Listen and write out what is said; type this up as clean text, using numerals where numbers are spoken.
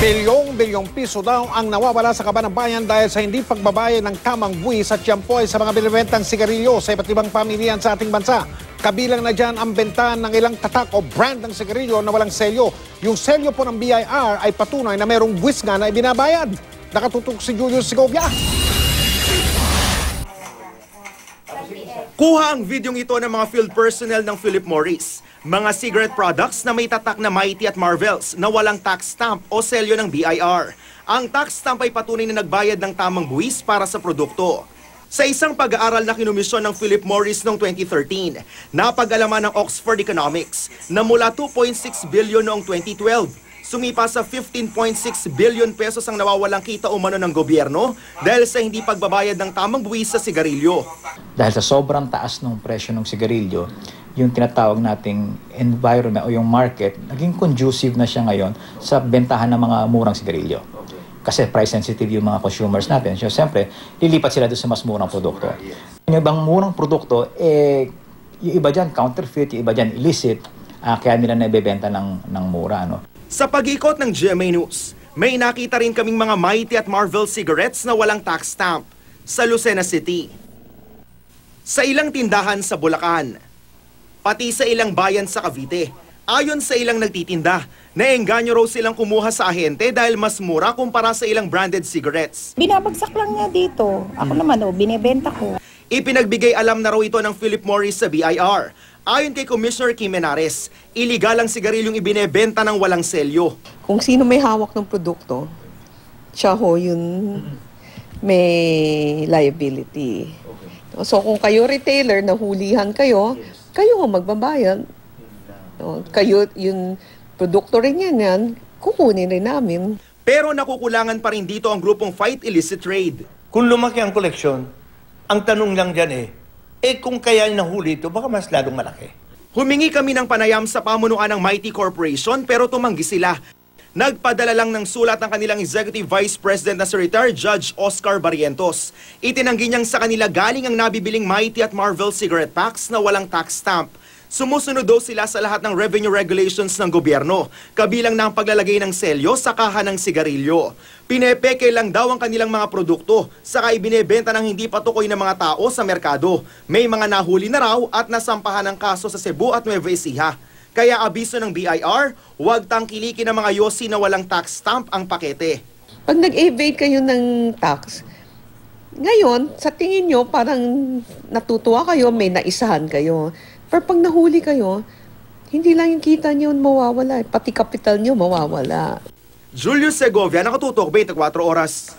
Bilyong piso daw ang nawawala sa kaban ng bayan dahil sa hindi pagbabayad ng tamang buwis at tiyempoy sa mga binibentang sigarilyo sa iba't ibang pamilyan sa ating bansa. Kabilang na dyan ang benta ng ilang tatak o brand ng sigarilyo na walang selyo. Yung selyo po ng BIR ay patunay na mayroong buwis nga na ibinabayad. Nakatutok si Julius Segovia. Kuha ang videong ito ng mga field personnel ng Philip Morris. Mga cigarette products na may tatak na Mighty at Marvels na walang tax stamp o selyo ng BIR. Ang tax stamp ay patunay na nagbayad ng tamang buwis para sa produkto. Sa isang pag-aaral na kinumisyon ng Philip Morris noong 2013, napag-alaman ng Oxford Economics na mula 2.6 billion noong 2012, sumipa sa 15.6 billion pesos ang nawawalang kita umano ng gobyerno dahil sa hindi pagbabayad ng tamang buwis sa sigarilyo. Dahil sa sobrang taas ng presyo ng sigarilyo, yung tinatawag nating environment o yung market, naging conducive na siya ngayon sa bentahan ng mga murang sigarilyo. Kasi price sensitive yung mga consumers natin. So, siyempre, lilipat sila doon sa mas murang produkto. Yung ibang murang produkto, yung iba dyan counterfeit, yung iba dyan illicit, kaya nila naibebenta ng mura. No? Sa pag-ikot ng GMA News, may nakita rin kaming mga Mighty at Marvel cigarettes na walang tax stamp sa Lucena City. Sa ilang tindahan sa Bulacan, pati sa ilang bayan sa Cavite. Ayon sa ilang nagtitinda, naengganyo raw silang kumuha sa ahente dahil mas mura kumpara sa ilang branded cigarettes. Binabagsak lang nga dito. Ako naman binebenta ko. Ipinagbigay alam na raw ito ng Philip Morris sa BIR. Ayon kay Commissioner Kim Menares, iligal ang sigarilyong ibinebenta ng walang selyo. Kung sino may hawak ng produkto, siya ho yun may liability. So kung kayo retailer, nahulihan kayo, kayo ho magbabayad. Kayo, yung produkto rin yan, kukunin rin namin. Pero nakukulangan pa rin dito ang grupong Fight Illicit Trade. Kung lumaki ang koleksyon, ang tanong lang dyan kung kaya nahuli ito, baka mas lalong malaki. Humingi kami ng panayam sa pamunuan ng Mighty Corporation pero tumanggi sila. Nagpadala lang ng sulat ang kanilang Executive Vice President na si retired Judge Oscar Barrientos. Itinanggi niyang sa kanila galing ang nabibiling Mighty at Marvel cigarette packs na walang tax stamp. Sumusunod daw sila sa lahat ng revenue regulations ng gobyerno, kabilang na ang paglalagay ng selyo sa kaha ng sigarilyo. Pinepeke lang daw ang kanilang mga produkto, saka ibinebenta ng hindi patukoy ng mga tao sa merkado. May mga nahuli na raw at nasampahan ng kaso sa Cebu at Nueva Ecija. Kaya abiso ng BIR, huwag tangkilikin ng mga yosi na walang tax stamp ang pakete. Pag nag-evade kayo ng tax, ngayon, sa tingin nyo, parang natutuwa kayo, may naisahan kayo. Pero pag nahuli kayo, hindi lang yung kita nyo mawawala, pati kapital nyo mawawala. Julius Segovia, nakatutok 24 oras.